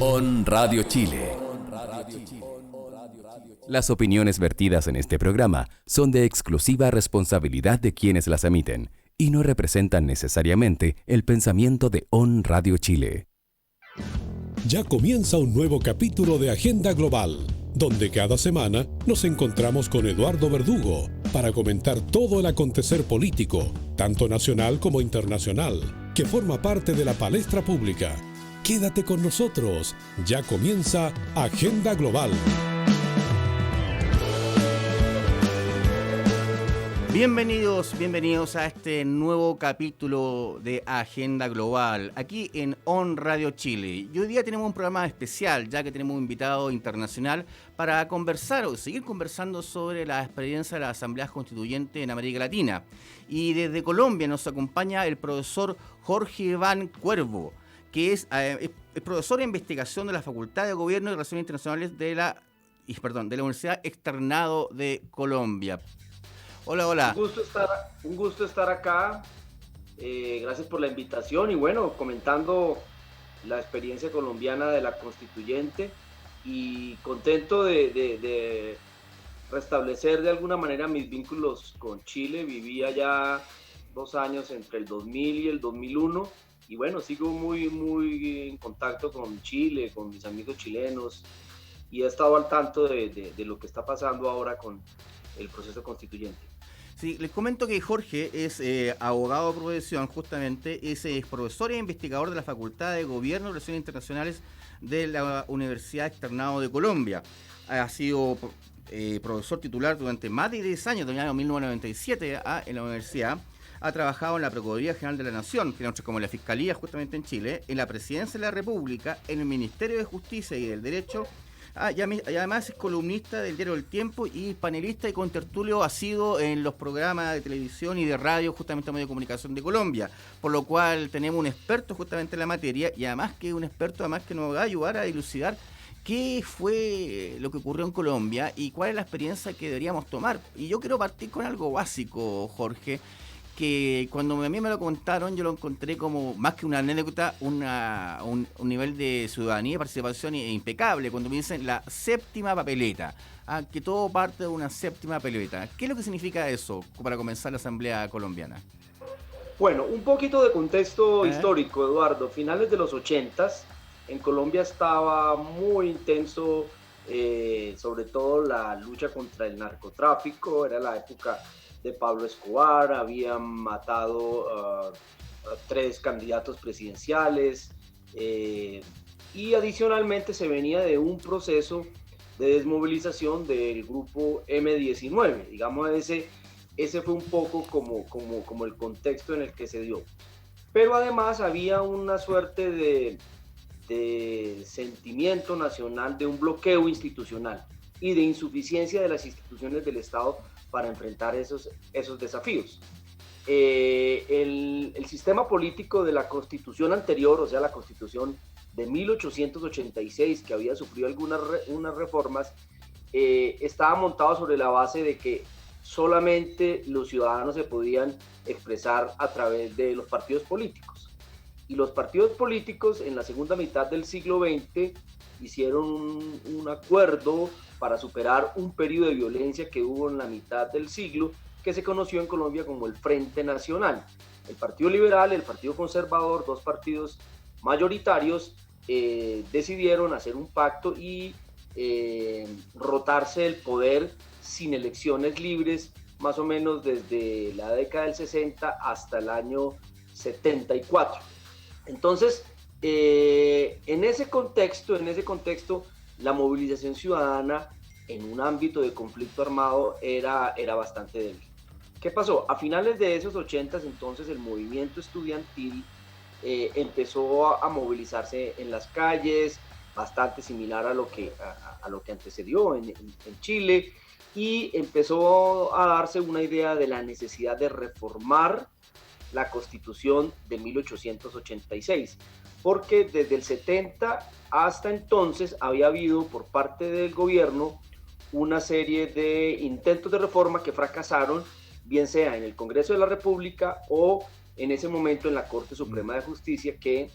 On Radio Chile. Las opiniones vertidas en este programa son de exclusiva responsabilidad de quienes las emiten y no representan necesariamente el pensamiento de On Radio Chile. Ya comienza un nuevo capítulo de Agenda Global, donde cada semana nos encontramos con Eduardo Verdugo para comentar todo el acontecer político, tanto nacional como internacional, que forma parte de la palestra pública. Quédate con nosotros, ya comienza Agenda Global. Bienvenidos a este nuevo capítulo de Agenda Global, aquí en On Radio Chile. Y hoy día tenemos un programa especial, ya que tenemos un invitado internacional para conversar o seguir conversando sobre la experiencia de las asambleas constituyentes en América Latina. Y desde Colombia nos acompaña el profesor Jorge Van Cuervo, que es profesor de investigación de la Facultad de Gobierno y Relaciones Internacionales de la Universidad Externado de Colombia. Hola. Un gusto estar acá. Gracias por la invitación y bueno, comentando la experiencia colombiana de la constituyente y contento de restablecer de alguna manera mis vínculos con Chile. Viví allá 2 años entre el 2000 y el 2001 y bueno, sigo muy en contacto con Chile, con mis amigos chilenos y he estado al tanto de lo que está pasando ahora con el proceso constituyente. Sí, les comento que Jorge es abogado de profesión, justamente, es profesor e investigador de la Facultad de Gobierno y Relaciones Internacionales de la Universidad Externado de Colombia. Ha sido profesor titular durante más de 10 años, desde el año 1997 en la universidad. Ha trabajado en la Procuraduría General de la Nación, como en la Fiscalía justamente en Chile, en la Presidencia de la República, en el Ministerio de Justicia y del Derecho. Y además es columnista del diario El Tiempo y panelista y contertulio asiduo en los programas de televisión y de radio, justamente en medio de comunicación de Colombia, por lo cual tenemos un experto justamente en la materia y además que un experto que nos va a ayudar a dilucidar qué fue lo que ocurrió en Colombia y cuál es la experiencia que deberíamos tomar. Y yo quiero partir con algo básico, Jorge, que cuando a mí me lo contaron yo lo encontré como más que una anécdota, un nivel de ciudadanía y participación impecable, cuando me dicen la séptima papeleta, que todo parte de una séptima papeleta. ¿Qué es lo que significa eso para comenzar la Asamblea Colombiana? Bueno, un poquito de contexto histórico, Eduardo. Finales de los 80s, en Colombia estaba muy intenso, sobre todo la lucha contra el narcotráfico, era la época de Pablo Escobar, habían matado a 3 candidatos presidenciales y adicionalmente se venía de un proceso de desmovilización del grupo M-19, digamos ese fue un poco como el contexto en el que se dio. Pero además había una suerte de sentimiento nacional de un bloqueo institucional y de insuficiencia de las instituciones del Estado para enfrentar esos desafíos. El sistema político de la constitución anterior, o sea, la constitución de 1886, que había sufrido unas reformas, estaba montado sobre la base de que solamente los ciudadanos se podían expresar a través de los partidos políticos. Y los partidos políticos en la segunda mitad del siglo XX hicieron un acuerdo para superar un periodo de violencia que hubo en la mitad del siglo, que se conoció en Colombia como el Frente Nacional. El Partido Liberal, el Partido Conservador, 2 partidos mayoritarios, decidieron hacer un pacto y rotarse el poder sin elecciones libres, más o menos desde la década del 60 hasta el año 74. Entonces, en ese contexto, la movilización ciudadana en un ámbito de conflicto armado era bastante débil. ¿Qué pasó? A finales de esos 80s, entonces, el movimiento estudiantil empezó a movilizarse en las calles, bastante similar a lo que antecedió en Chile, y empezó a darse una idea de la necesidad de reformar la Constitución de 1886, porque desde el 70 hasta entonces había habido por parte del gobierno una serie de intentos de reforma que fracasaron, bien sea en el Congreso de la República o en ese momento en la Corte Suprema de Justicia, que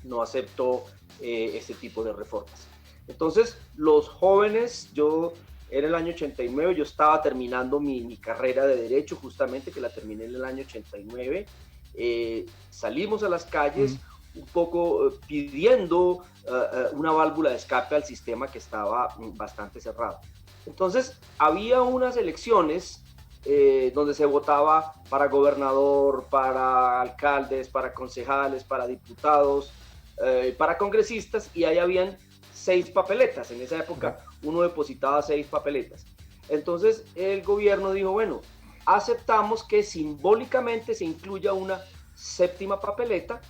no aceptó este tipo de reformas. Entonces, los jóvenes, era el año 89, yo estaba terminando mi carrera de Derecho, justamente, que la terminé en el año 89. Salimos a las calles un poco pidiendo una válvula de escape al sistema que estaba bastante cerrado. Entonces, había unas elecciones donde se votaba para gobernador, para alcaldes, para concejales, para diputados, para congresistas, y ahí habían 6 papeletas. En esa época uno depositaba 6 papeletas. Entonces el gobierno dijo, bueno, aceptamos que simbólicamente se incluya una 7ª papeleta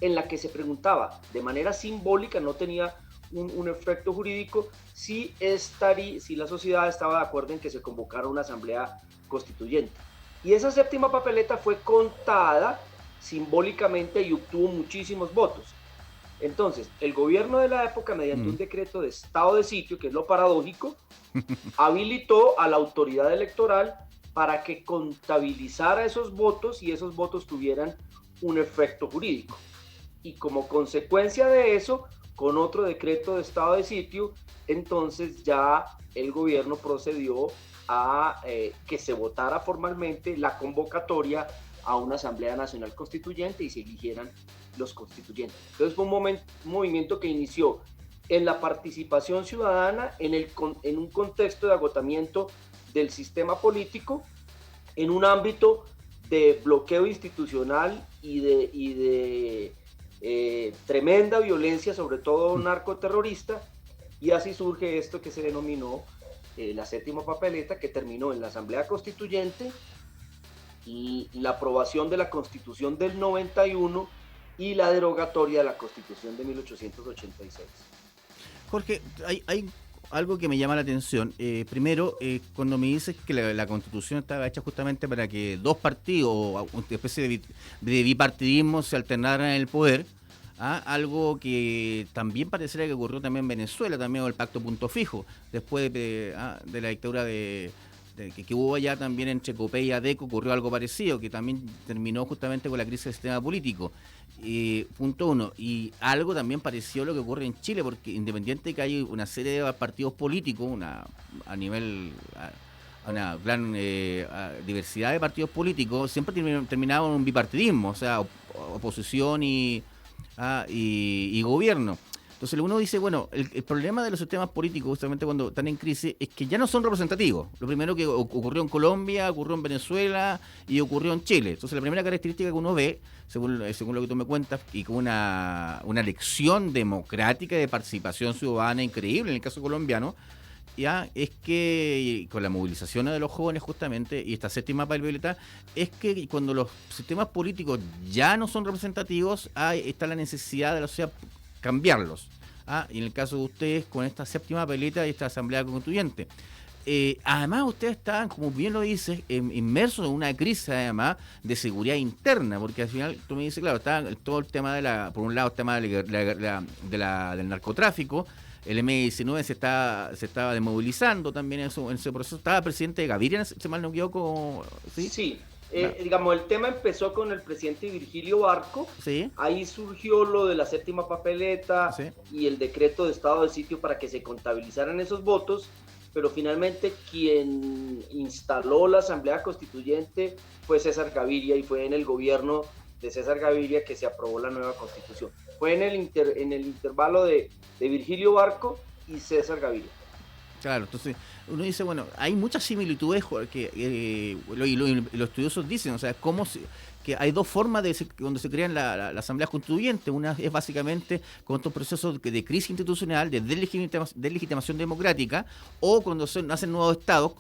en la que se preguntaba de manera simbólica, no tenía un efecto jurídico, si la sociedad estaba de acuerdo en que se convocara una asamblea constituyente. Y esa 7ª papeleta fue contada simbólicamente y obtuvo muchísimos votos. Entonces, el gobierno de la época, mediante un decreto de estado de sitio, que es lo paradójico, habilitó a la autoridad electoral para que contabilizara esos votos y esos votos tuvieran un efecto jurídico. Y como consecuencia de eso, con otro decreto de estado de sitio, entonces ya el gobierno procedió a que se votara formalmente la convocatoria a una Asamblea Nacional Constituyente y se eligieran los constituyentes. Entonces fue un movimiento que inició en la participación ciudadana, en un contexto de agotamiento del sistema político, en un ámbito de bloqueo institucional y de tremenda violencia, sobre todo narcoterrorista, y así surge esto que se denominó la 7ª papeleta, que terminó en la Asamblea Constituyente y la aprobación de la Constitución del 91 y la derogatoria de la Constitución de 1886. Jorge, hay algo que me llama la atención. Primero, cuando me dices que la Constitución estaba hecha justamente para que 2 partidos, o una especie de bipartidismo, se alternaran en el poder, algo que también pareciera que ocurrió también en Venezuela, también con el Pacto Punto Fijo, después de la dictadura que hubo allá también entre Copey y ADECO, ocurrió algo parecido, que también terminó justamente con la crisis del sistema político. Punto 1. Y algo también pareció lo que ocurre en Chile, porque independiente de que hay una serie de partidos políticos, una gran diversidad de partidos políticos, siempre terminaban en un bipartidismo, o sea, oposición y gobierno. Entonces uno dice, bueno, el problema de los sistemas políticos, justamente cuando están en crisis, es que ya no son representativos. Lo primero que ocurrió en Colombia, ocurrió en Venezuela y ocurrió en Chile. Entonces la primera característica que uno ve, según lo que tú me cuentas, y con una lección democrática de participación ciudadana increíble en el caso colombiano, ya es que con la movilización de los jóvenes justamente, y esta 7ª papeleta, es que cuando los sistemas políticos ya no son representativos, está la necesidad de la sociedad cambiarlos. Y en el caso de ustedes, con esta 7ª papeleta y esta Asamblea Constituyente. Además, ustedes estaban, como bien lo dices, inmersos en una crisis, además, de seguridad interna, porque al final, tú me dices, claro, estaba todo el tema por un lado, el tema del narcotráfico, el M-19 se estaba desmovilizando también en ese proceso. Estaba el presidente Gaviria, si mal no me equivoco. Sí. Digamos, el tema empezó con el presidente Virgilio Barco. Sí. Ahí surgió lo de la 7ª papeleta, sí, y el decreto de estado de sitio para que se contabilizaran esos votos, pero finalmente quien instaló la Asamblea Constituyente fue César Gaviria, y fue en el gobierno de César Gaviria que se aprobó la nueva Constitución. Fue en el intervalo de Virgilio Barco y César Gaviria. Claro, entonces uno dice, bueno, hay muchas similitudes que los estudiosos dicen, o sea, que hay 2 formas donde se crean la Asamblea Constituyente. Una es básicamente con estos procesos de crisis institucional, de deslegitimación democrática, o cuando nacen nuevos estados,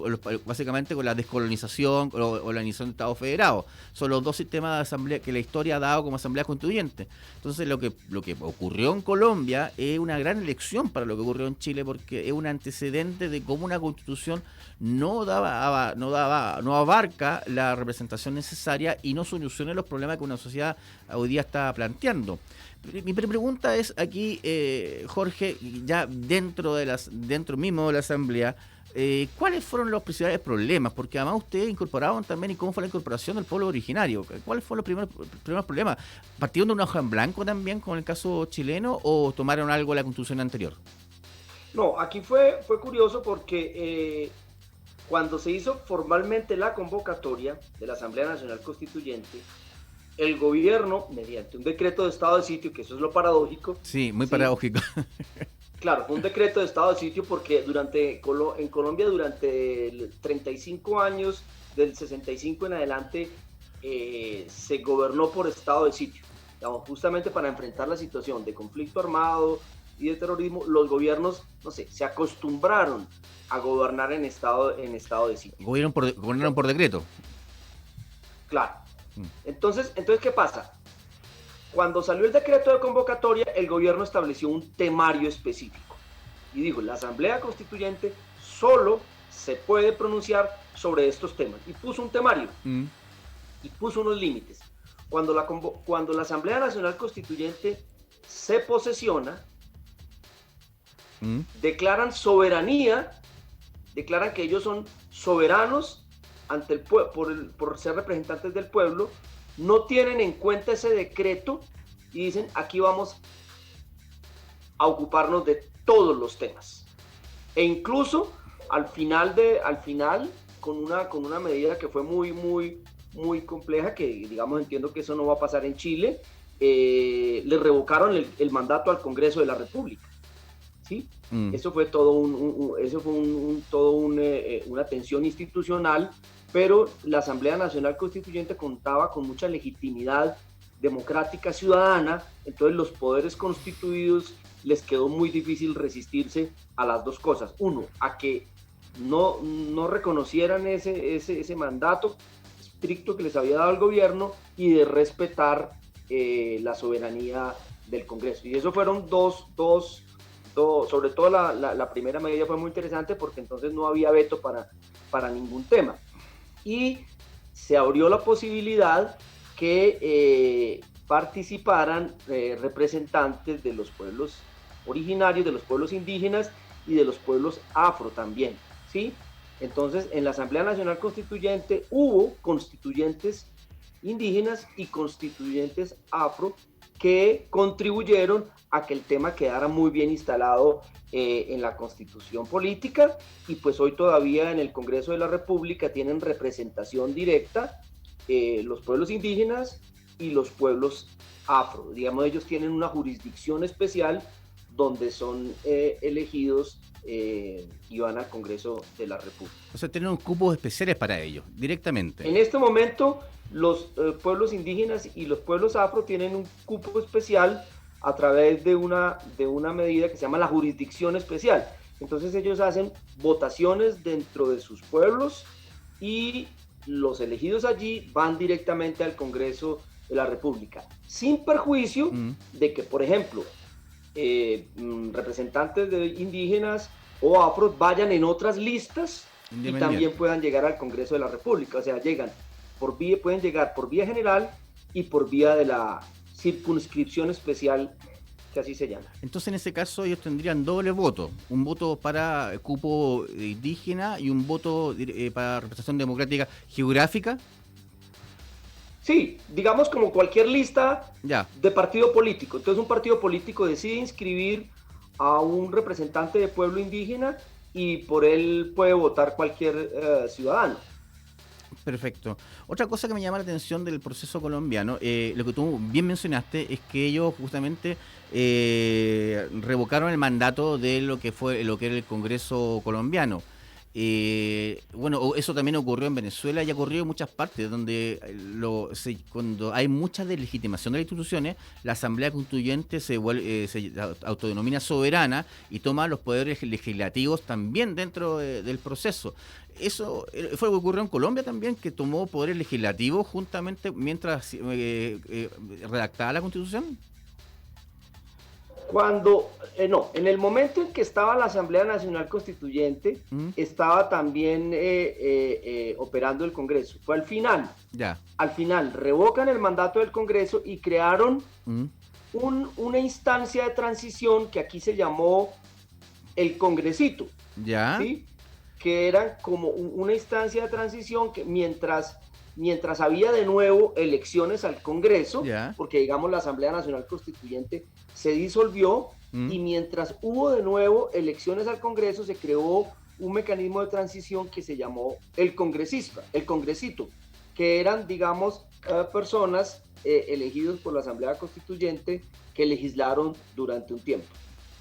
básicamente con la descolonización o la iniciación de estados federados. Son los 2 sistemas de asamblea que la historia ha dado como Asamblea Constituyente. Entonces lo que ocurrió en Colombia es una gran lección para lo que ocurrió en Chile, porque es un antecedente de cómo una constitución no abarca la representación necesaria y no soluciona los problemas que una sociedad hoy día está planteando. Mi pregunta es aquí, Jorge, ya dentro mismo de la Asamblea, ¿Cuáles fueron los principales problemas? Porque además ustedes incorporaron también, y cómo fue la incorporación del pueblo originario. ¿Cuáles fueron los primeros problemas? ¿Partieron de una hoja en blanco también, con el caso chileno, o tomaron algo de la constitución anterior? No, aquí fue curioso porque cuando se hizo formalmente la convocatoria de la Asamblea Nacional Constituyente, el gobierno, mediante un decreto de estado de sitio, que eso es lo paradójico. Sí, muy paradójico. Claro, fue un decreto de estado de sitio porque en Colombia durante 35 años, del 65 en adelante, se gobernó por estado de sitio. Digamos, justamente para enfrentar la situación de conflicto armado y de terrorismo, los gobiernos, se acostumbraron a gobernar en estado de sitio. Gobernaron por decreto. Claro. Entonces, ¿qué pasa? Cuando salió el decreto de convocatoria, el gobierno estableció un temario específico y dijo, la Asamblea Constituyente solo se puede pronunciar sobre estos temas, y puso un temario y puso unos límites. Cuando la Asamblea Nacional Constituyente se posesiona, declaran soberanía, declaran que ellos son soberanos ante el por ser representantes del pueblo, no tienen en cuenta ese decreto y dicen, aquí vamos a ocuparnos de todos los temas. E incluso al final con una medida que fue muy, muy, muy compleja, que digamos entiendo que eso no va a pasar en Chile, le revocaron el mandato al Congreso de la República. ¿Sí? Eso fue todo una tensión institucional, pero la Asamblea Nacional Constituyente contaba con mucha legitimidad democrática ciudadana, entonces los poderes constituidos les quedó muy difícil resistirse a las dos cosas. Uno, a que no reconocieran ese mandato estricto que les había dado el gobierno, y de respetar la soberanía del Congreso. Y eso fueron dos, sobre todo la primera medida fue muy interesante porque entonces no había veto para ningún tema. Y se abrió la posibilidad que participaran representantes de los pueblos originarios, de los pueblos indígenas y de los pueblos afro también, ¿sí? Entonces, en la Asamblea Nacional Constituyente hubo constituyentes indígenas y constituyentes afro que contribuyeron a que el tema quedara muy bien instalado en la Constitución política, y pues hoy todavía en el Congreso de la República tienen representación directa los pueblos indígenas y los pueblos afro. Digamos, ellos tienen una jurisdicción especial donde son elegidos y van al Congreso de la República. O sea, tienen cupos especiales para ellos, directamente. En este momento, los pueblos indígenas y los pueblos afro tienen un cupo especial a través de una medida que se llama la jurisdicción especial. Entonces ellos hacen votaciones dentro de sus pueblos y los elegidos allí van directamente al Congreso de la República, sin perjuicio de que, por ejemplo, representantes de indígenas o afros vayan en otras listas y también puedan llegar al Congreso de la República. O sea, pueden llegar por vía general y por vía de la circunscripción especial, que así se llama. Entonces, en ese caso, ellos tendrían doble voto: un voto para cupo indígena y un voto para representación democrática geográfica. Sí, digamos como cualquier lista de partido político. Entonces, un partido político decide inscribir a un representante de pueblo indígena y por él puede votar cualquier ciudadano. Perfecto. Otra cosa que me llama la atención del proceso colombiano, lo que tú bien mencionaste, es que ellos justamente revocaron el mandato de lo que era el Congreso colombiano. Bueno, eso también ocurrió en Venezuela y ha ocurrido en muchas partes donde cuando hay mucha deslegitimación de las instituciones, la Asamblea Constituyente se autodenomina soberana y toma los poderes legislativos también dentro del proceso. Eso fue lo que ocurrió en Colombia también, que tomó poderes legislativos juntamente mientras redactaba la Constitución. En el momento en que estaba la Asamblea Nacional Constituyente, estaba también operando el Congreso. Fue al final. Ya. Al final revocan el mandato del Congreso y crearon una instancia de transición que aquí se llamó el Congresito. Ya. ¿Sí? que eran como una instancia de transición que mientras había de nuevo elecciones al Congreso, porque digamos la Asamblea Nacional Constituyente se disolvió, y mientras hubo de nuevo elecciones al Congreso, se creó un mecanismo de transición que se llamó el congresito, que eran, digamos, personas elegidos por la Asamblea Constituyente que legislaron durante un tiempo.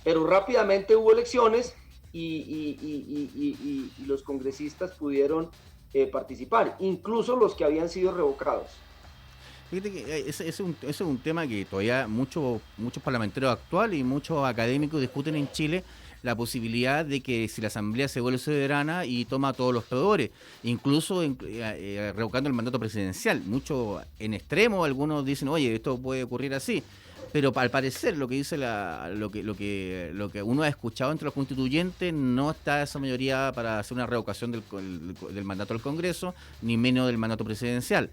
Pero rápidamente hubo elecciones y los congresistas pudieron participar, incluso los que habían sido revocados. Fíjate que ese es un tema que todavía muchos parlamentarios actuales y muchos académicos discuten en Chile, la posibilidad de que si la Asamblea se vuelve soberana y toma todos los poderes, incluso revocando el mandato presidencial. Muchos en extremo, algunos dicen, oye, esto puede ocurrir así. Pero al parecer lo que dice lo que uno ha escuchado entre los constituyentes, no está esa mayoría para hacer una revocación del mandato del Congreso, ni menos del mandato presidencial.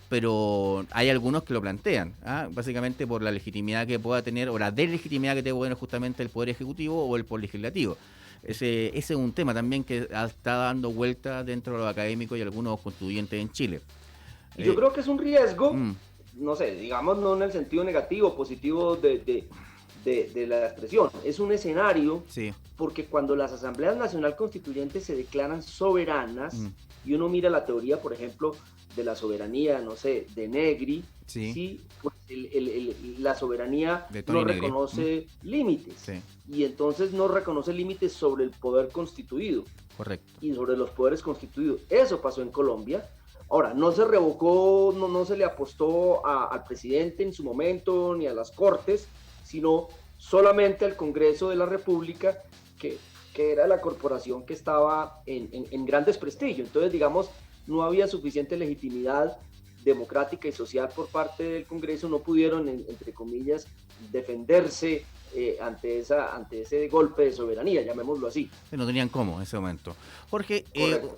Pero hay algunos que lo plantean, básicamente por la legitimidad que pueda tener, o la deslegitimidad que puede tener justamente el Poder Ejecutivo o el Poder Legislativo. Ese es un tema también que está dando vuelta dentro de los académicos y algunos constituyentes en Chile. Yo creo que es un riesgo, no sé, digamos no en el sentido negativo, positivo de la expresión, es un escenario, porque cuando las asambleas nacional constituyentes se declaran soberanas, y uno mira la teoría, por ejemplo, de la soberanía, no sé, de Negri, pues la soberanía no reconoce límites, y entonces no reconoce límites sobre el poder constituido. Correcto. Y sobre los poderes constituidos. Eso pasó en Colombia. Ahora, no se revocó, no se le apostó al presidente en su momento, ni a las Cortes, sino solamente al Congreso de la República, que era la corporación que estaba en gran desprestigio. Entonces, digamos, no había suficiente legitimidad democrática y social por parte del Congreso, no pudieron, entre comillas, defenderse ante ese golpe de soberanía, llamémoslo así. No tenían cómo en ese momento. Jorge,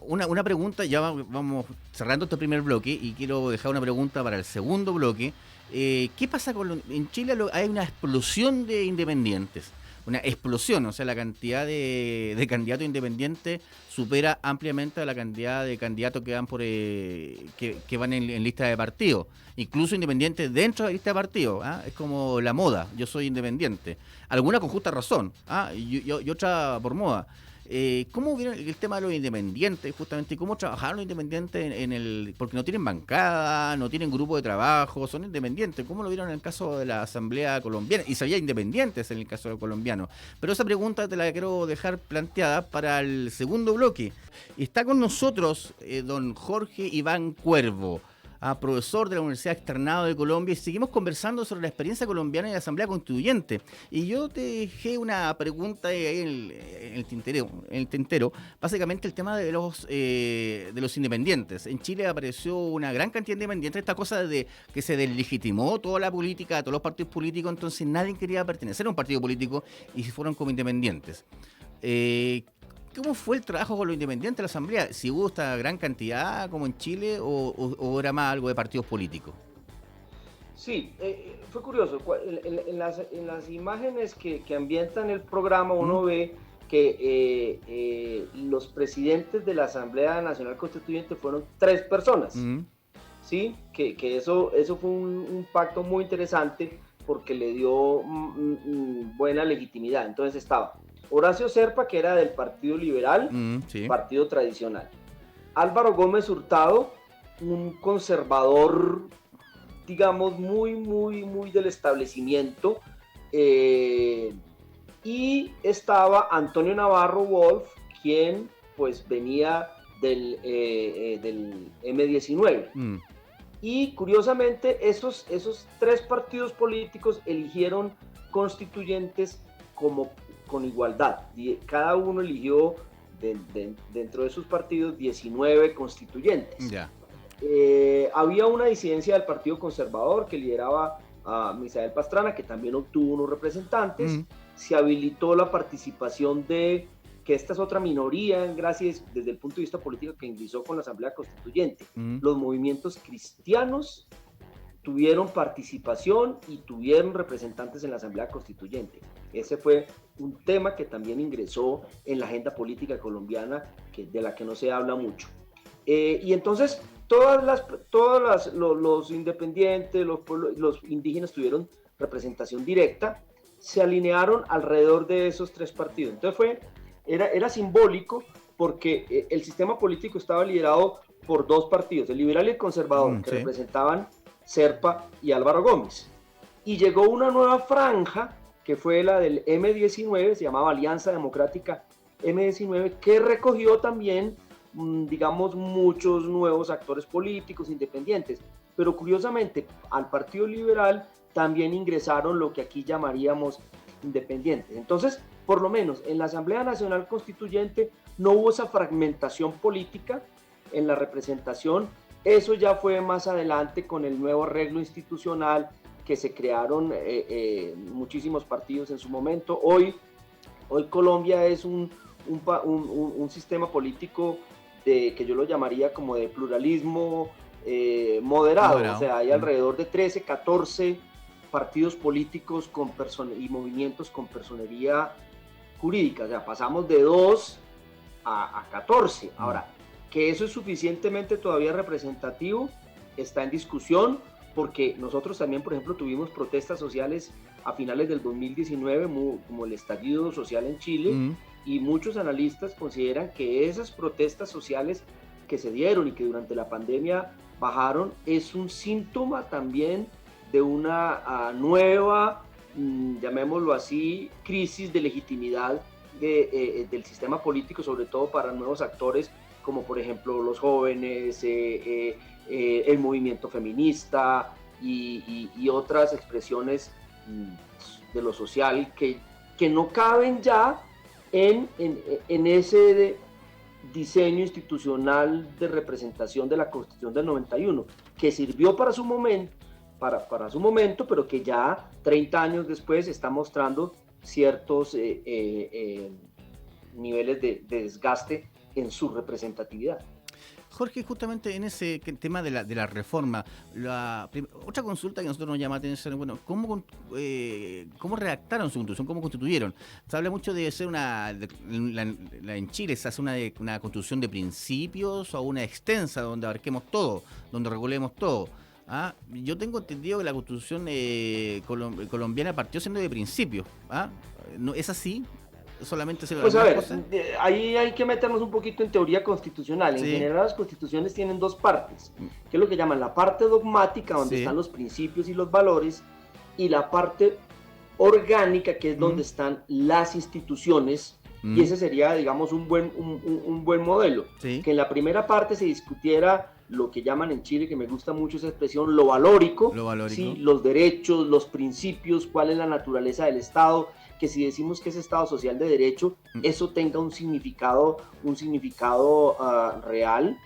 una pregunta, ya vamos cerrando este primer bloque y quiero dejar una pregunta para el segundo bloque. ¿Qué pasa en Chile? Hay una explosión de independientes. Una explosión, o sea, la cantidad de candidatos independientes supera ampliamente a la cantidad de candidatos que van que van en lista de partido, incluso independientes dentro de la lista de partido. Es como la moda, yo soy independiente, alguna con justa razón, y otra por moda. ¿Cómo vieron el tema de los independientes, justamente, y cómo trabajaron los independientes porque no tienen bancada, no tienen grupo de trabajo, son independientes? ¿Cómo lo vieron en el caso de la Asamblea Colombiana? Y se había independientes en el caso colombiano. Pero esa pregunta te la quiero dejar planteada para el segundo bloque. Está con nosotros don Jorge Iván Cuervo, profesor de la Universidad Externado de Colombia, y seguimos conversando sobre la experiencia colombiana y la Asamblea Constituyente. Y yo te dejé una pregunta ahí en el tintero, básicamente el tema de los independientes. En Chile apareció una gran cantidad de independientes, esta cosa de que se deslegitimó toda la política, todos los partidos políticos, entonces nadie quería pertenecer a un partido político y se fueron como independientes. ¿Cómo fue el trabajo con los independientes de la Asamblea? ¿Si hubo esta gran cantidad como en Chile o era más algo de partidos políticos? Sí, fue curioso. En las imágenes que ambientan el programa uno ve que los presidentes de la Asamblea Nacional Constituyente fueron 3 personas. ¿Sí? Que eso fue un pacto muy interesante porque le dio buena legitimidad. Entonces estaba Horacio Serpa, que era del Partido Liberal, partido tradicional. Álvaro Gómez Hurtado, un conservador, digamos, muy del establecimiento. Y estaba Antonio Navarro Wolf, quien pues venía del M19. Y curiosamente esos 3 partidos políticos eligieron constituyentes con igualdad. Cada uno eligió dentro de sus partidos 19 constituyentes. Había una disidencia del Partido Conservador que lideraba a Misael Pastrana, que también obtuvo unos representantes. Se habilitó la participación que esta es otra minoría, gracias desde el punto de vista político que ingresó con la Asamblea Constituyente. Los movimientos cristianos tuvieron participación y tuvieron representantes en la Asamblea Constituyente. Ese fue un tema que también ingresó en la agenda política colombiana, de la que no se habla mucho. Y entonces los independientes, los indígenas tuvieron representación directa, se alinearon alrededor de esos tres partidos. Entonces era simbólico porque el sistema político estaba liderado por dos partidos, el liberal y el conservador, que representaban Serpa y Álvaro Gómez. Y llegó una nueva franja, que fue la del M19, se llamaba Alianza Democrática M19, que recogió también, digamos, muchos nuevos actores políticos independientes. Pero curiosamente, al Partido Liberal también ingresaron lo que aquí llamaríamos independientes. Entonces, por lo menos en la Asamblea Nacional Constituyente no hubo esa fragmentación política en la representación. Eso ya fue más adelante con el nuevo arreglo institucional, que se crearon muchísimos partidos en su momento. Hoy Colombia es un sistema político que yo lo llamaría como de pluralismo moderado. O sea, hay alrededor de 13, 14 partidos políticos y movimientos con personería jurídica. O sea, pasamos de 2 a 14. Ahora, que eso es suficientemente todavía representativo está en discusión, porque nosotros también, por ejemplo, tuvimos protestas sociales a finales del 2019, como el estallido social en Chile, y muchos analistas consideran que esas protestas sociales que se dieron y que durante la pandemia bajaron es un síntoma también de una nueva, llamémoslo así, crisis de legitimidad del sistema político, sobre todo para nuevos actores como por ejemplo los jóvenes, el movimiento feminista y otras expresiones de lo social que no caben ya en ese diseño institucional de representación de la Constitución del 91, que sirvió para su momento, pero que ya 30 años después está mostrando ciertos niveles de desgaste en su representatividad. Jorge, justamente en ese tema de la reforma, otra consulta que a nosotros nos llama la atención, bueno, ¿cómo redactaron su constitución? ¿Cómo constituyeron? Se habla mucho de ser en Chile se hace una constitución de principios o una extensa donde abarquemos todo, donde regulemos todo. Yo tengo entendido que la constitución colombiana partió siendo de principios. ¿No es así? Solamente pues a ver, ahí hay que meternos un poquito en teoría constitucional. En general las constituciones tienen dos partes, que es lo que llaman la parte dogmática, donde están los principios y los valores, y la parte orgánica, que es donde están las instituciones, y ese sería, digamos, un buen modelo. Que en la primera parte se discutiera lo que llaman en Chile, que me gusta mucho esa expresión, lo valórico. ¿Sí? Los derechos, los principios, cuál es la naturaleza del Estado, que si decimos que es Estado social de derecho, eso tenga un significado real.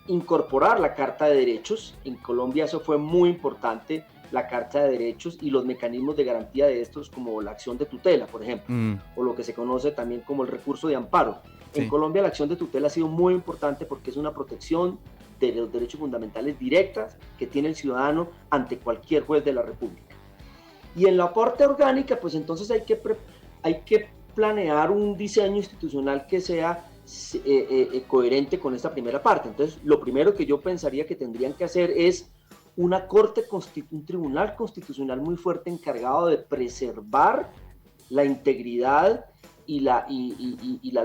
Incorporar la Carta de Derechos. En Colombia eso fue muy importante, la Carta de Derechos y los mecanismos de garantía de estos, como la acción de tutela, por ejemplo, o lo que se conoce también como el recurso de amparo. En Colombia la acción de tutela ha sido muy importante porque es una protección de los derechos fundamentales directas que tiene el ciudadano ante cualquier juez de la República. Y en la parte orgánica, pues entonces hay que planear un diseño institucional que sea coherente con esta primera parte. Entonces, lo primero que yo pensaría que tendrían que hacer es un tribunal constitucional muy fuerte encargado de preservar la integridad y la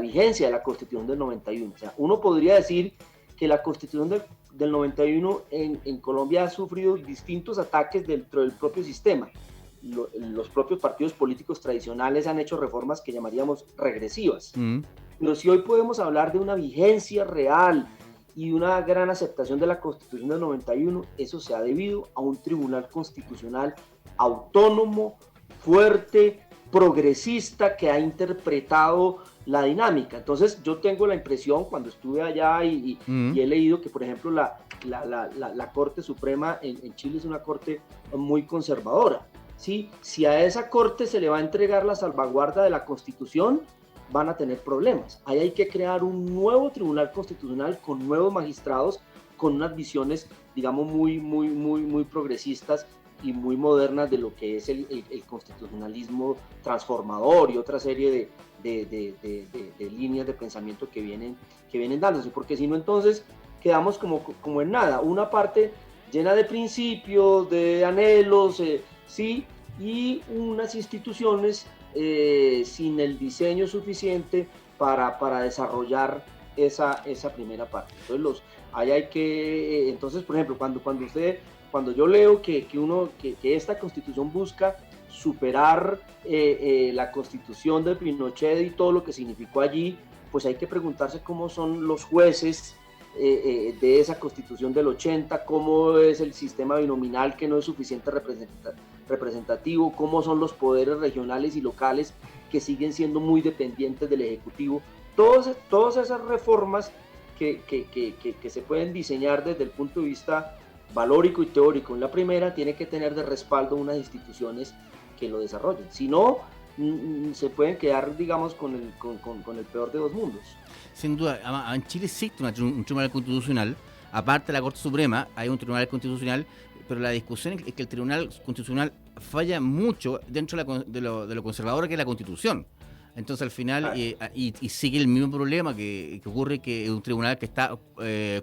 vigencia de la Constitución del 91. O sea, uno podría decir que la Constitución del 91 en Colombia ha sufrido distintos ataques dentro del propio sistema. Los propios partidos políticos tradicionales han hecho reformas que llamaríamos regresivas. Pero si hoy podemos hablar de una vigencia real y una gran aceptación de la Constitución del 91, eso se ha debido a un tribunal constitucional autónomo, fuerte, progresista, que ha interpretado la dinámica. Entonces yo tengo la impresión, cuando estuve allá y he leído que, por ejemplo, la Corte Suprema en Chile es una corte muy conservadora. ¿Sí? Si a esa corte se le va a entregar la salvaguarda de la Constitución, van a tener problemas. Ahí hay que crear un nuevo tribunal constitucional con nuevos magistrados, con unas visiones, digamos, muy progresistas y muy modernas de lo que es el constitucionalismo transformador y otra serie de líneas de pensamiento que vienen dándose, porque si no, entonces quedamos como en nada, una parte llena de principios, de anhelos, sí, y unas instituciones sin el diseño suficiente para desarrollar esa primera parte. Entonces, entonces, por ejemplo, cuando yo leo que esta Constitución busca superar la Constitución de Pinochet y todo lo que significó allí, pues hay que preguntarse cómo son los jueces de esa Constitución del 80, cómo es el sistema binominal que no es suficiente representativo, cómo son los poderes regionales y locales que siguen siendo muy dependientes del Ejecutivo. Todas esas reformas que se pueden diseñar desde el punto de vista valórico y teórico en la primera, tiene que tener de respaldo unas instituciones que lo desarrollen. Si no, se pueden quedar, digamos, con el peor de dos mundos. Sin duda, en Chile existe un tribunal constitucional, aparte de la Corte Suprema, hay un tribunal constitucional, pero la discusión es que el tribunal constitucional falla mucho dentro de lo conservador que es la Constitución. Entonces al final y sigue el mismo problema que ocurre, que es un tribunal que está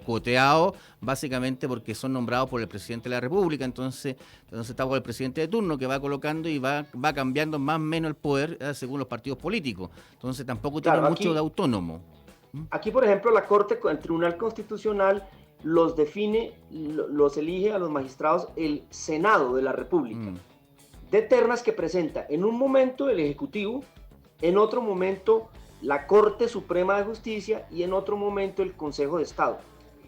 cuoteado básicamente porque son nombrados por el presidente de la República, entonces está por el presidente de turno que va colocando y va cambiando más o menos el poder según los partidos políticos, entonces tampoco tiene mucho de autónomo. Aquí, por ejemplo, el Tribunal Constitucional los define, los elige a los magistrados el Senado de la República, de ternas que presenta en un momento el Ejecutivo, en otro momento la Corte Suprema de Justicia y en otro momento el Consejo de Estado.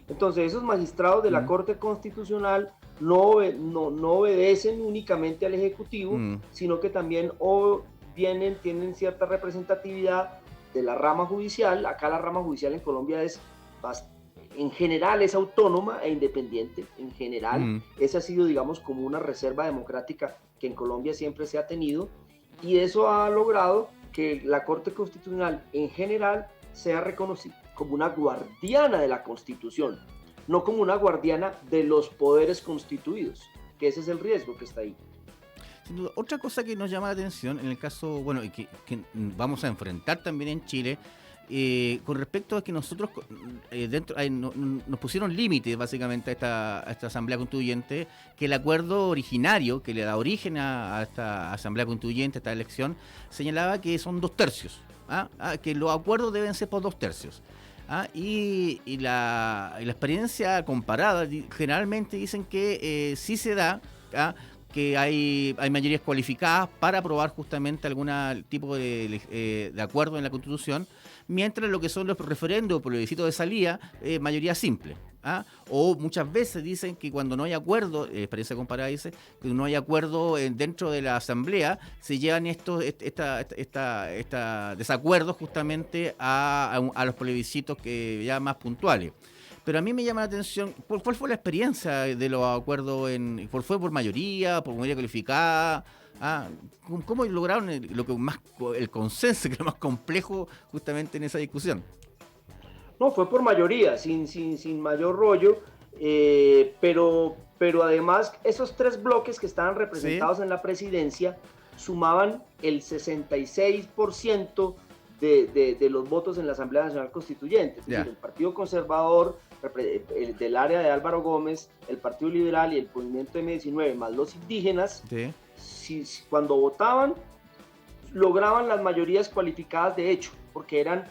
Entonces esos magistrados de la Corte Constitucional no obedecen únicamente al Ejecutivo, sino que también tienen cierta representatividad de la rama judicial. Acá la rama judicial en Colombia en general es autónoma e independiente, en general. Esa ha sido, digamos, como una reserva democrática que en Colombia siempre se ha tenido, y eso ha logrado que la Corte Constitucional en general sea reconocida como una guardiana de la Constitución, no como una guardiana de los poderes constituidos, que ese es el riesgo que está ahí. Sin duda, otra cosa que nos llama la atención en el caso, bueno, y que vamos a enfrentar también en Chile, con respecto a que nosotros nos pusieron límites básicamente a esta Asamblea Constituyente, que el acuerdo originario que le da origen a esta Asamblea Constituyente, a esta elección, señalaba que son 2/3, que los acuerdos deben ser por 2/3. Y la experiencia comparada generalmente dicen que sí se da, que hay mayorías cualificadas para aprobar justamente algún tipo de acuerdo en la Constitución, mientras lo que son los referendos o plebiscitos de salida, mayoría simple. O muchas veces dicen que cuando no hay acuerdo, experiencia comparada dice, que no hay acuerdo dentro de la Asamblea, se llevan estos desacuerdos justamente a los plebiscitos que ya más puntuales. Pero a mí me llama la atención, ¿cuál fue la experiencia de los acuerdos? ¿Fue por mayoría calificada? ¿Cómo lograron el consenso, que es lo más complejo justamente en esa discusión? No, fue por mayoría, sin mayor rollo, pero además esos tres bloques que estaban representados en la presidencia sumaban el 66% de los votos en la Asamblea Nacional Constituyente. Es decir, el Partido Conservador, del área de Álvaro Gómez, el Partido Liberal y el Movimiento M19, más los indígenas, cuando votaban, lograban las mayorías cualificadas de hecho, porque eran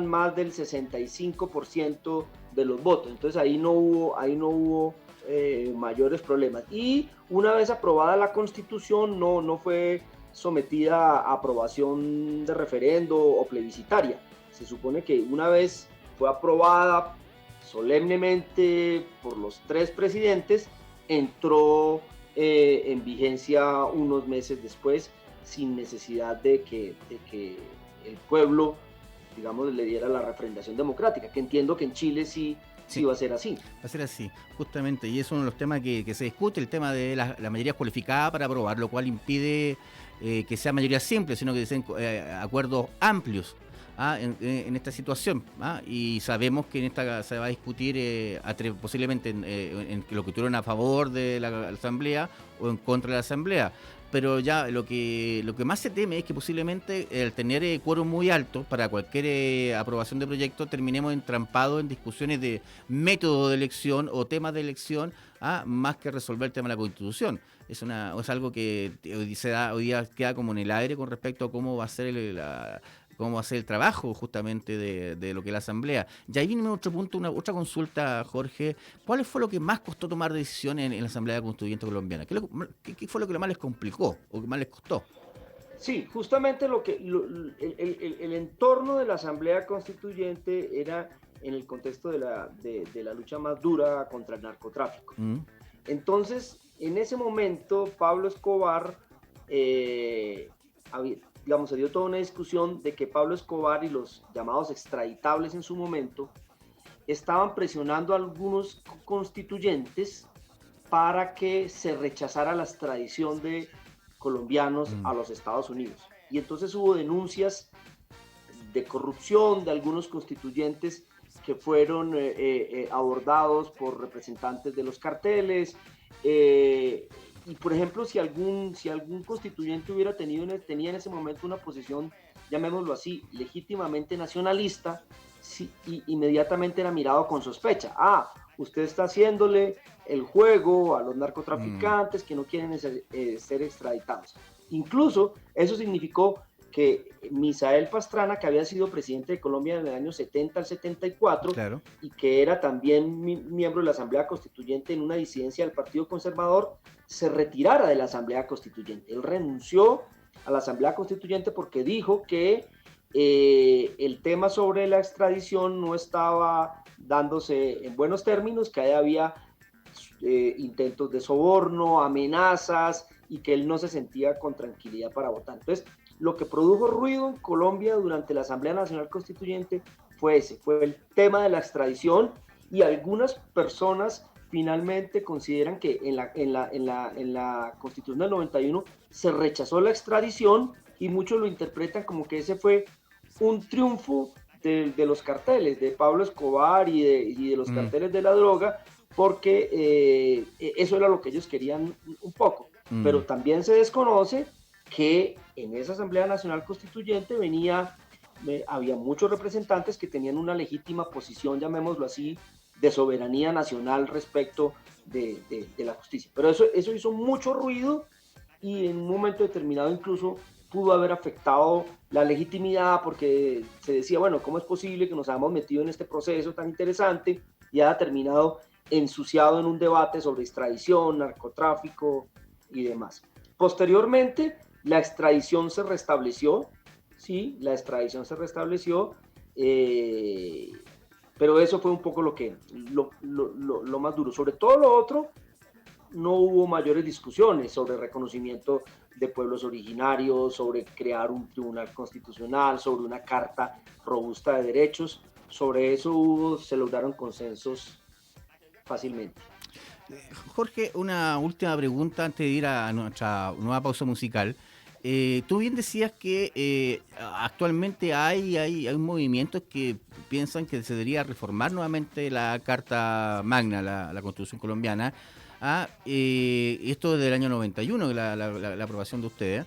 más del 65% de los votos. Entonces ahí no hubo mayores problemas. Y una vez aprobada la Constitución, no fue sometida a aprobación de referendo o plebiscitaria. Se supone que una vez fue aprobada solemnemente por los tres presidentes, entró en vigencia unos meses después, sin necesidad de que el pueblo, digamos, le diera la refrendación democrática, que entiendo que en Chile sí va a ser así. Va a ser así, justamente, y es uno de los temas que se discute, el tema de la mayoría cualificada para aprobar, lo cual impide que sea mayoría simple, sino que sean acuerdos amplios. en esta situación, y sabemos que en esta se va a discutir posiblemente en lo que tuvieron a favor de la Asamblea o en contra de la Asamblea. Pero ya lo que más se teme es que posiblemente el tener quórum muy alto para cualquier aprobación de proyecto terminemos entrampados en discusiones de método de elección o temas de elección, más que resolver el tema de la Constitución. Es algo que hoy día queda como en el aire con respecto a cómo va a ser el trabajo justamente de lo que es la Asamblea. Y ahí viene otro punto, otra consulta, Jorge. ¿Cuál fue lo que más costó tomar decisiones en la Asamblea Constituyente colombiana? ¿Qué fue lo que más les complicó o que más les costó? Sí, justamente el entorno de la Asamblea Constituyente era en el contexto de la lucha más dura contra el narcotráfico. Entonces, en ese momento, Pablo Escobar se dio toda una discusión de que Pablo Escobar y los llamados extraditables en su momento estaban presionando a algunos constituyentes para que se rechazara la extradición de colombianos a los Estados Unidos. Y entonces hubo denuncias de corrupción de algunos constituyentes que fueron abordados por representantes de los carteles. Y por ejemplo, si algún constituyente tenía en ese momento una posición, llamémoslo así, legítimamente nacionalista, inmediatamente era mirado con sospecha. Usted está haciéndole el juego a los narcotraficantes que no quieren ser extraditados. Incluso eso significó que Misael Pastrana, que había sido presidente de Colombia en el año 70 al 74, claro, y que era también miembro de la Asamblea Constituyente en una disidencia del Partido Conservador, se retirara de la Asamblea Constituyente. Él renunció a la Asamblea Constituyente porque dijo que el tema sobre la extradición no estaba dándose en buenos términos, que había intentos de soborno, amenazas, y que él no se sentía con tranquilidad para votar. Entonces, lo que produjo ruido en Colombia durante la Asamblea Nacional Constituyente fue el tema de la extradición, y algunas personas finalmente consideran que en la Constitución del 91 se rechazó la extradición, y muchos lo interpretan como que ese fue un triunfo de los carteles, de Pablo Escobar y de los carteles de la droga, porque eso era lo que ellos querían un poco. Pero también se desconoce que en esa Asamblea Nacional Constituyente había muchos representantes que tenían una legítima posición, llamémoslo así, de soberanía nacional respecto de la justicia. Pero eso hizo mucho ruido, y en un momento determinado incluso pudo haber afectado la legitimidad, porque se decía, bueno, ¿cómo es posible que nos hayamos metido en este proceso tan interesante y haya terminado ensuciado en un debate sobre extradición, narcotráfico y demás? Posteriormente, la extradición se restableció, sí, pero eso fue un poco lo más duro. Sobre todo lo otro, no hubo mayores discusiones sobre reconocimiento de pueblos originarios, sobre crear un tribunal constitucional, sobre una carta robusta de derechos. Sobre eso se lograron consensos fácilmente. Jorge, una última pregunta antes de ir a nuestra nueva pausa musical. Tú bien decías que actualmente hay movimientos que piensan que se debería reformar nuevamente la Carta Magna, la Constitución colombiana. Esto desde el año 91, la aprobación de ustedes.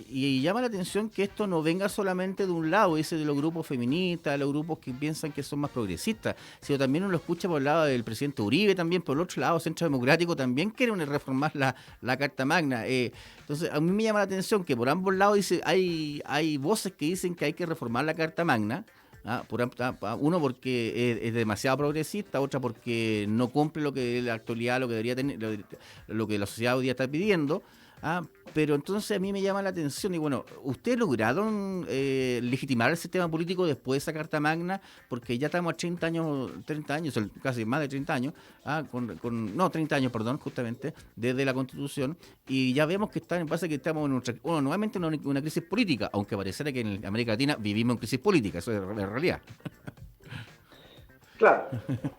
Y llama la atención que esto no venga solamente de un lado, ese de los grupos feministas, de los grupos que piensan que son más progresistas, sino también uno lo escucha por el lado del presidente Uribe, también por el otro lado, Centro Democrático también quiere reformar la Carta Magna. Entonces, a mí me llama la atención que por ambos lados hay voces que dicen que hay que reformar la Carta Magna. Uno porque es demasiado progresista, otra porque no cumple lo que la actualidad, lo que debería tener, lo que la sociedad hoy día está pidiendo. Pero entonces a mí me llama la atención, y bueno, ¿ustedes lograron legitimar el sistema político después de esa Carta Magna? Porque ya estamos a 30 años, casi más de 30 años, 30 años, perdón, justamente, desde la Constitución, y ya vemos que pasa que estamos nuevamente en una crisis política, aunque pareciera que en América Latina vivimos en crisis política, eso es la realidad. Claro,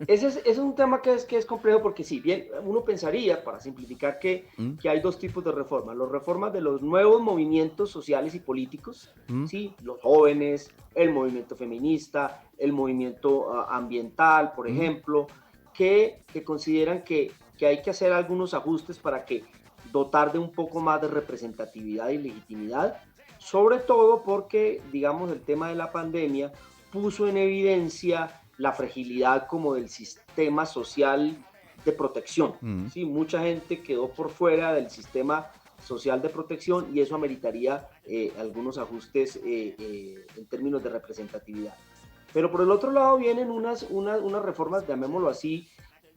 ese es un tema que es complejo porque si bien uno pensaría, para simplificar, que hay dos tipos de reformas. Las reformas de los nuevos movimientos sociales y políticos, ¿sí? Los jóvenes, el movimiento feminista, el movimiento ambiental, por ejemplo, que consideran que hay que hacer algunos ajustes para que dotar de un poco más de representatividad y legitimidad, sobre todo porque, digamos, el tema de la pandemia puso en evidencia la fragilidad como del sistema social de protección. ¿Sí? Mucha gente quedó por fuera del sistema social de protección y eso ameritaría algunos ajustes en términos de representatividad. Pero por el otro lado vienen unas reformas, llamémoslo así,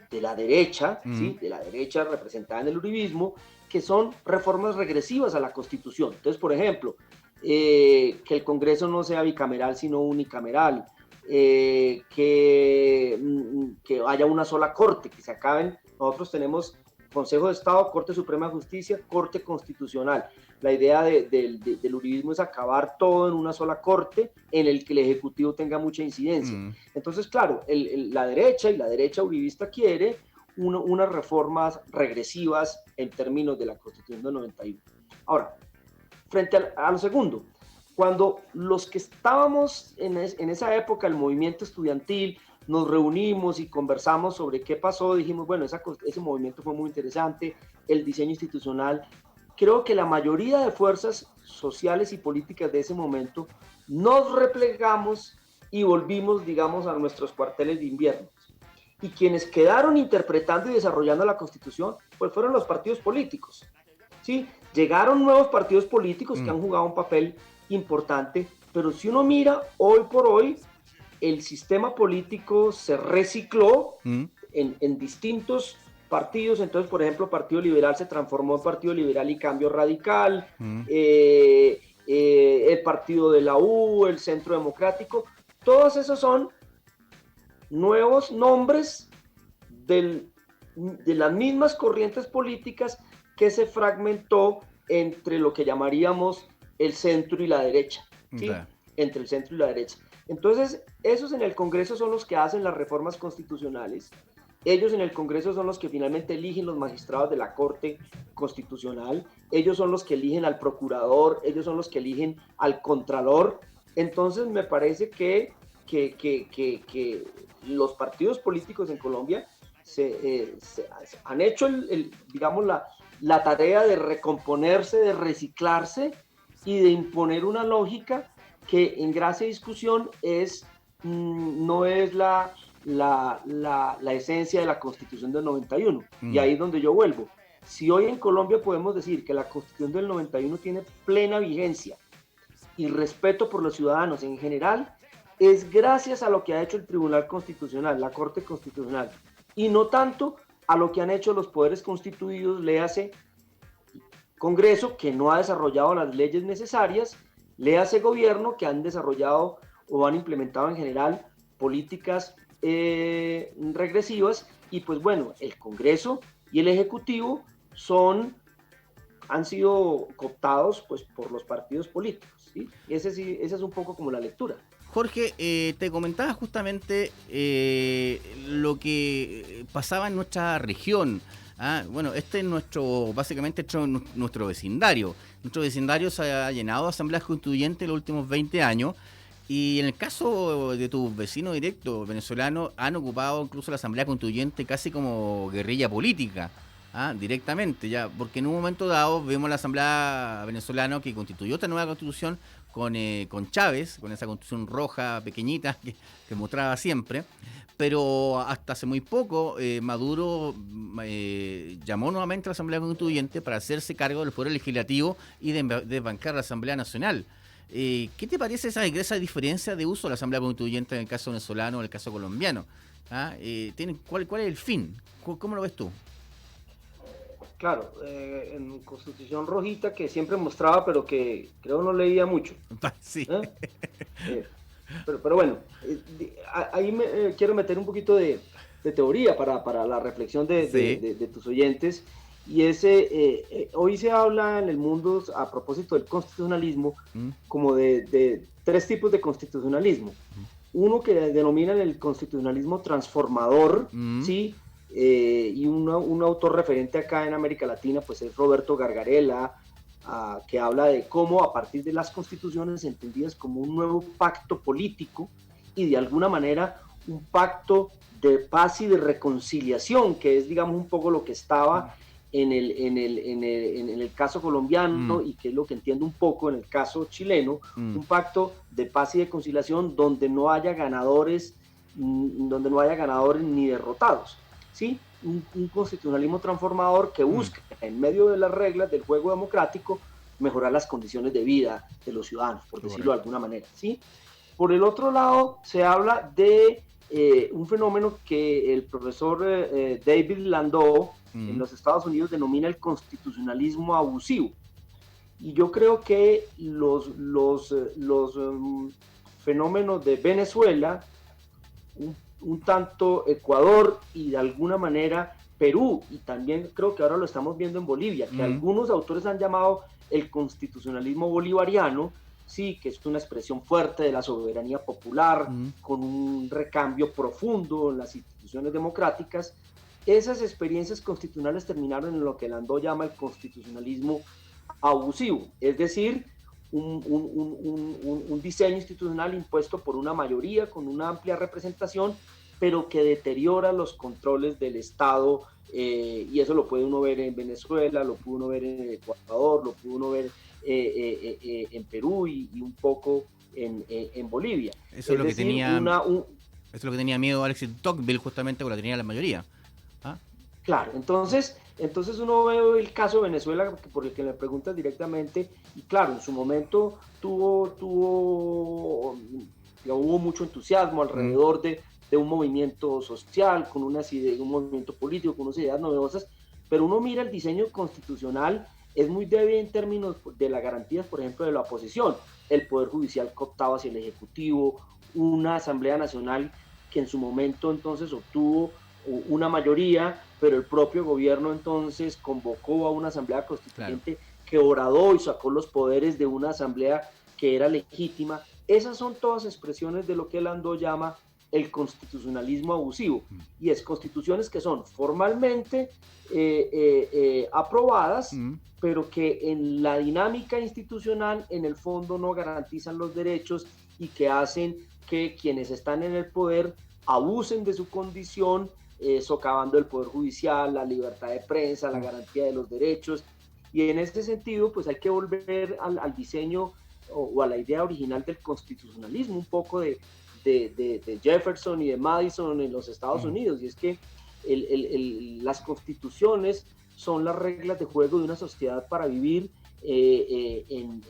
de la derecha, ¿sí? De la derecha representada en el uribismo, que son reformas regresivas a la Constitución. Entonces, por ejemplo, que el Congreso no sea bicameral sino unicameral, que haya una sola corte, que se acaben. Nosotros tenemos Consejo de Estado, Corte Suprema de Justicia, Corte Constitucional. La idea del uribismo es acabar todo en una sola corte en el que el Ejecutivo tenga mucha incidencia. Entonces, claro, la derecha uribista quiere unas reformas regresivas en términos de la Constitución del 91. Ahora, frente a lo segundo, cuando los que estábamos en esa época, el movimiento estudiantil, nos reunimos y conversamos sobre qué pasó, dijimos, bueno, ese movimiento fue muy interesante, el diseño institucional. Creo que la mayoría de fuerzas sociales y políticas de ese momento nos replegamos y volvimos, digamos, a nuestros cuarteles de invierno. Y quienes quedaron interpretando y desarrollando la Constitución, pues fueron los partidos políticos. ¿Sí? Llegaron nuevos partidos políticos que han jugado un papel importante, pero si uno mira hoy por hoy, el sistema político se recicló en distintos partidos. Entonces, por ejemplo, Partido Liberal se transformó en Partido Liberal y Cambio Radical, el partido de la U, el Centro Democrático, todos esos son nuevos nombres de las mismas corrientes políticas que se fragmentó entre lo que llamaríamos el centro y la derecha, ¿sí? Entre el centro y la derecha. Entonces, esos en el Congreso son los que hacen las reformas constitucionales. Ellos en el Congreso son los que finalmente eligen los magistrados de la Corte Constitucional. Ellos son los que eligen al procurador. Ellos son los que eligen al contralor. Entonces, me parece que los partidos políticos en Colombia se han hecho, digamos, la tarea de recomponerse, de reciclarse y de imponer una lógica que en gracia de discusión no es la esencia de la Constitución del 91. Y ahí es donde yo vuelvo. Si hoy en Colombia podemos decir que la Constitución del 91 tiene plena vigencia y respeto por los ciudadanos en general, es gracias a lo que ha hecho el Tribunal Constitucional, la Corte Constitucional, y no tanto a lo que han hecho los poderes constituidos, léase Congreso, que no ha desarrollado las leyes necesarias, léase gobierno, que han desarrollado o han implementado en general políticas regresivas, y pues bueno, el Congreso y el Ejecutivo han sido cooptados pues por los partidos políticos, ¿sí? Esa es un poco como la lectura. Jorge, te comentaba justamente lo que pasaba en nuestra región. Bueno, este es básicamente nuestro vecindario. Nuestro vecindario se ha llenado de asambleas constituyentes en los últimos 20 años. Y en el caso de tus vecinos directos venezolanos, han ocupado incluso la asamblea constituyente casi como guerrilla política, directamente, ya, porque en un momento dado vemos la asamblea venezolana que constituyó esta nueva constitución con Chávez, con esa constitución roja pequeñita que mostraba siempre, pero hasta hace muy poco Maduro llamó nuevamente a la Asamblea Constituyente para hacerse cargo del Poder Legislativo y de bancar la Asamblea Nacional. ¿Qué te parece esa diferencia de uso de la Asamblea Constituyente en el caso venezolano o en el caso colombiano? ¿Cuál es el fin? ¿Cómo lo ves tú? Claro, en Constitución Rojita, que siempre mostraba, pero que creo no leía mucho. Sí. Pero bueno, ahí quiero meter un poquito de teoría para la reflexión de tus oyentes. Y hoy se habla en el mundo, a propósito del constitucionalismo, como de tres tipos de constitucionalismo. uno que denominan el constitucionalismo transformador, ¿sí? Y un autor referente acá en América Latina pues es Roberto Gargarella, que habla de cómo a partir de las constituciones entendidas como un nuevo pacto político y de alguna manera un pacto de paz y de reconciliación, que es digamos un poco lo que estaba en el caso colombiano y que es lo que entiendo un poco en el caso chileno, un pacto de paz y de conciliación donde no haya ganadores ni derrotados, ¿sí? Un constitucionalismo transformador que busca, en medio de las reglas del juego democrático, mejorar las condiciones de vida de los ciudadanos, por decirlo de alguna manera, ¿sí? Por el otro lado, se habla de un fenómeno que el profesor David Landau en los Estados Unidos denomina el constitucionalismo abusivo. Y yo creo que los fenómenos de Venezuela, un tanto Ecuador y de alguna manera Perú, y también creo que ahora lo estamos viendo en Bolivia, que algunos autores han llamado el constitucionalismo bolivariano, sí, que es una expresión fuerte de la soberanía popular, con un recambio profundo en las instituciones democráticas. Esas experiencias constitucionales terminaron en lo que Landau llama el constitucionalismo abusivo, es decir, un diseño institucional impuesto por una mayoría con una amplia representación, pero que deteriora los controles del Estado, y eso lo puede uno ver en Venezuela, lo puede uno ver en Ecuador, lo puede uno ver en Perú y un poco en Bolivia. Eso es lo decir, que tenía eso es lo que tenía miedo Alexis Tocqueville justamente con la tenía la mayoría. Claro, entonces uno ve el caso de Venezuela por el que me preguntas directamente, y claro, en su momento hubo mucho entusiasmo alrededor de un movimiento social, con un movimiento político, con unas ideas novedosas, pero uno mira el diseño constitucional, es muy débil en términos de las garantías, por ejemplo, de la oposición, el Poder Judicial cooptado hacia el Ejecutivo, una Asamblea Nacional que en su momento entonces obtuvo una mayoría, pero el propio gobierno entonces convocó a una asamblea constituyente que horadó y sacó los poderes de una asamblea que era legítima. Esas son todas expresiones de lo que Landau llama el constitucionalismo abusivo, y es constituciones que son formalmente aprobadas, pero que en la dinámica institucional en el fondo no garantizan los derechos y que hacen que quienes están en el poder abusen de su condición, socavando el Poder Judicial, la libertad de prensa, la garantía de los derechos. Y en este sentido, pues hay que volver al diseño o a la idea original del constitucionalismo, un poco de Jefferson y de Madison en los Estados Unidos, y es que las constituciones son las reglas de juego de una sociedad para vivir en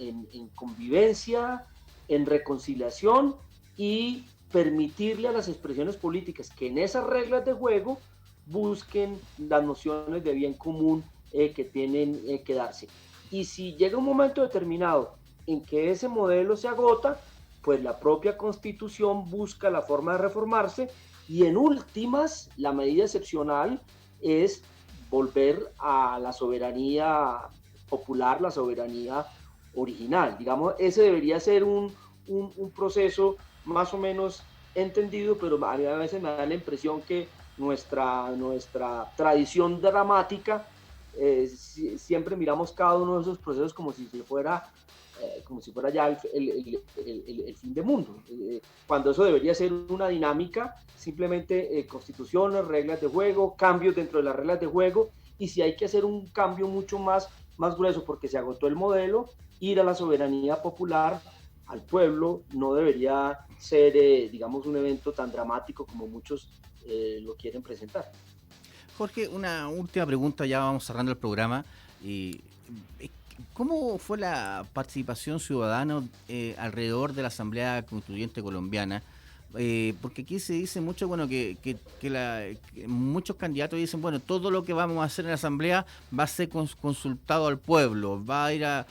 convivencia, en reconciliación, y permitirle a las expresiones políticas que en esas reglas de juego busquen las nociones de bien común que tienen que darse. Y si llega un momento determinado en que ese modelo se agota, pues la propia Constitución busca la forma de reformarse, y en últimas, la medida excepcional es volver a la soberanía popular, la soberanía original. Digamos, ese debería ser un proceso más o menos entendido, pero a veces me da la impresión que nuestra tradición dramática, siempre miramos cada uno de esos procesos como si fuera ya el fin del mundo, cuando eso debería ser una dinámica, simplemente constituciones, reglas de juego, cambios dentro de las reglas de juego, y si hay que hacer un cambio mucho más grueso porque se agotó el modelo, ir a la soberanía popular, al pueblo, no debería ser, digamos, un evento tan dramático como muchos lo quieren presentar. Jorge, una última pregunta, ya vamos cerrando el programa. ¿Cómo fue la participación ciudadana alrededor de la Asamblea Constituyente colombiana? Porque aquí se dice mucho, bueno, que muchos candidatos dicen, bueno, todo lo que vamos a hacer en la Asamblea va a ser consultado al pueblo, va a ir a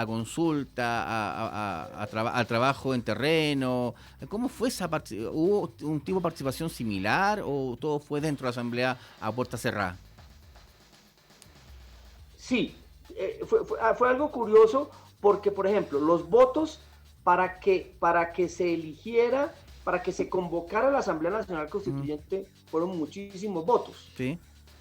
consulta, a trabajo en terreno. ¿Cómo fue esa participación? ¿Hubo un tipo de participación similar o todo fue dentro de la Asamblea a puerta cerrada? Sí, fue algo curioso porque, por ejemplo, los votos para que se eligiera, para que se convocara la Asamblea Nacional Constituyente, fueron muchísimos votos. Sí.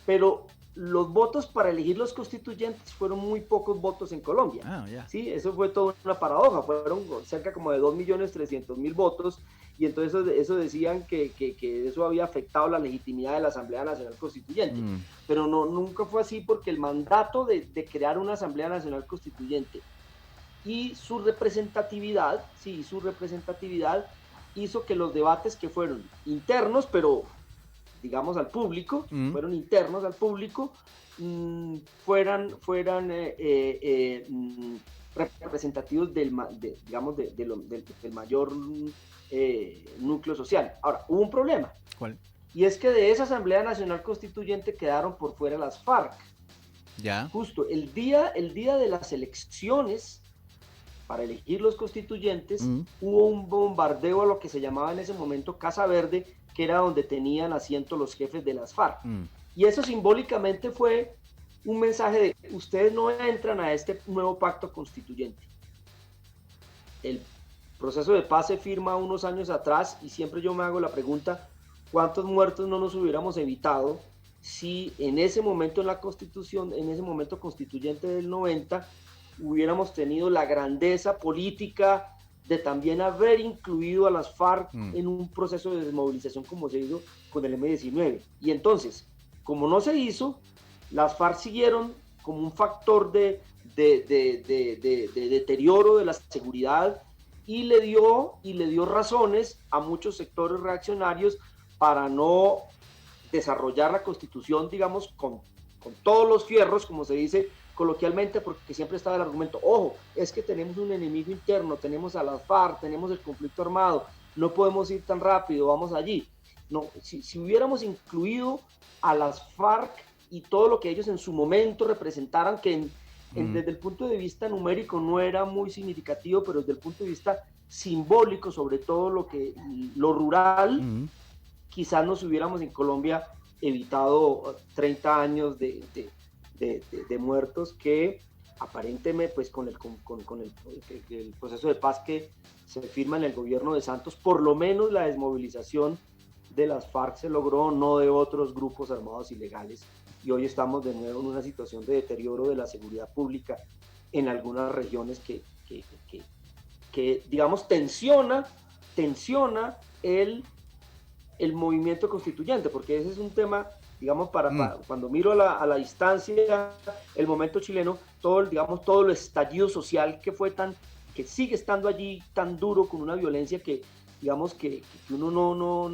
Pero los votos para elegir los constituyentes fueron muy pocos votos en Colombia. ¿Sí? Eso fue toda una paradoja, fueron cerca como de 2.300.000 votos, y entonces eso decían que eso había afectado la legitimidad de la Asamblea Nacional Constituyente. Pero nunca fue así, porque el mandato de crear una Asamblea Nacional Constituyente y su representatividad, hizo que los debates, que fueron internos, pero digamos al público, fueron internos al público, fueran representativos del mayor núcleo social. Ahora, hubo un problema. ¿Cuál? Y es que de esa Asamblea Nacional Constituyente quedaron por fuera las FARC. Ya. Justo el día de las elecciones para elegir los constituyentes, hubo un bombardeo a lo que se llamaba en ese momento Casa Verde, que era donde tenían asiento los jefes de las FARC. Y eso simbólicamente fue un mensaje de: ustedes no entran a este nuevo pacto constituyente. El proceso de paz se firma unos años atrás, y siempre yo me hago la pregunta: ¿cuántos muertos no nos hubiéramos evitado si en ese momento, en la Constitución, en ese momento constituyente del 90, hubiéramos tenido la grandeza política de también haber incluido a las FARC en un proceso de desmovilización como se hizo con el M-19? Y entonces, como no se hizo, las FARC siguieron como un factor de deterioro de la seguridad, y le dio razones a muchos sectores reaccionarios para no desarrollar la Constitución, digamos, con todos los fierros, como se dice coloquialmente, porque siempre estaba el argumento: ojo, es que tenemos un enemigo interno, tenemos a las FARC, tenemos el conflicto armado, no podemos ir tan rápido, vamos allí. No, si hubiéramos incluido a las FARC y todo lo que ellos en su momento representaran, que desde el punto de vista numérico no era muy significativo, pero desde el punto de vista simbólico, sobre todo lo rural, quizás nos hubiéramos en Colombia evitado 30 años de muertos, que aparentemente, pues con el proceso de paz que se firma en el gobierno de Santos, por lo menos la desmovilización de las FARC se logró, no de otros grupos armados ilegales, y hoy estamos de nuevo en una situación de deterioro de la seguridad pública en algunas regiones que digamos, tensiona el movimiento constituyente, porque ese es un tema, digamos, cuando miro a la distancia el momento chileno, todo el estallido social que sigue estando allí tan duro, con una violencia que, digamos, que uno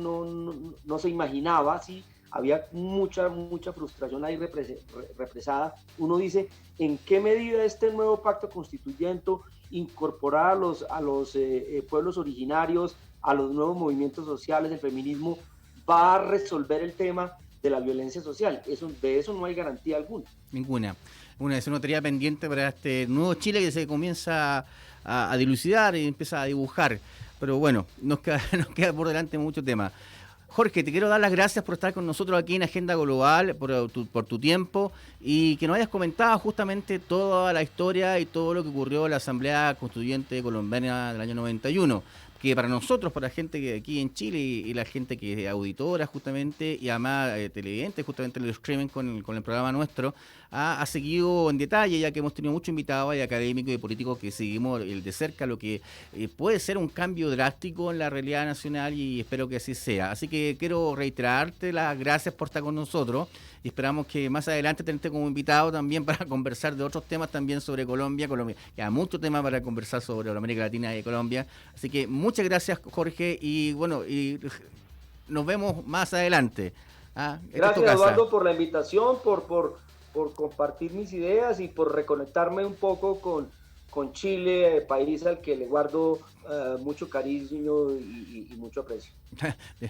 no se imaginaba, ¿sí? Había mucha frustración ahí represada. Uno dice: ¿en qué medida este nuevo pacto constituyente, incorporar a los pueblos originarios, a los nuevos movimientos sociales, el feminismo, va a resolver el tema de la violencia social? De eso no hay garantía alguna. Ninguna. Es una tarea pendiente para este nuevo Chile que se comienza a dilucidar y empieza a dibujar. Pero bueno, nos queda por delante mucho tema. Jorge, te quiero dar las gracias por estar con nosotros aquí en Agenda Global, por tu tiempo, y que nos hayas comentado justamente toda la historia y todo lo que ocurrió en la Asamblea Constituyente Colombiana del año 91. Que para nosotros, para la gente que aquí en Chile y la gente que es auditora justamente, y además televidentes justamente en el streaming con el programa nuestro, ha seguido en detalle, ya que hemos tenido muchos invitados y académicos y políticos que seguimos de cerca lo que puede ser un cambio drástico en la realidad nacional, y espero que así sea. Así que quiero reiterarte las gracias por estar con nosotros, y esperamos que más adelante tenerte como invitado también para conversar de otros temas también sobre Colombia. Queda mucho tema para conversar sobre la América Latina y Colombia. Así que muchas gracias, Jorge, y bueno, y nos vemos más adelante. Gracias, Eduardo, por la invitación, por compartir mis ideas y por reconectarme un poco con Chile, país al que le guardo mucho cariño y mucho aprecio.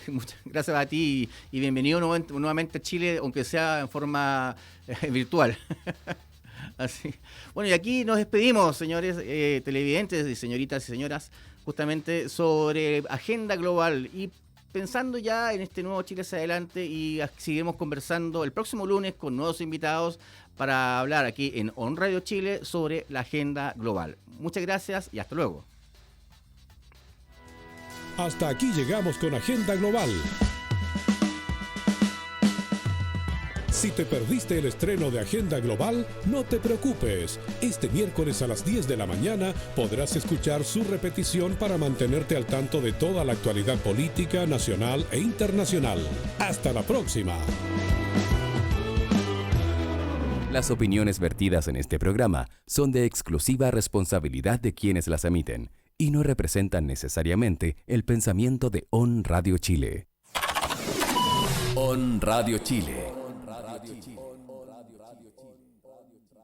Muchas gracias a ti y bienvenido nuevamente a Chile, aunque sea en forma virtual. Así. Bueno, y aquí nos despedimos, señores televidentes y señoritas y señoras, justamente sobre Agenda Global, y pensando ya en este nuevo Chile hacia adelante, y seguiremos conversando el próximo lunes con nuevos invitados para hablar aquí en On Radio Chile sobre la Agenda Global. Muchas gracias y hasta luego. Hasta aquí llegamos con Agenda Global. Si te perdiste el estreno de Agenda Global, no te preocupes. Este miércoles a las 10 de la mañana podrás escuchar su repetición para mantenerte al tanto de toda la actualidad política, nacional e internacional. ¡Hasta la próxima! Las opiniones vertidas en este programa son de exclusiva responsabilidad de quienes las emiten y no representan necesariamente el pensamiento de ON Radio Chile. ON Radio Chile.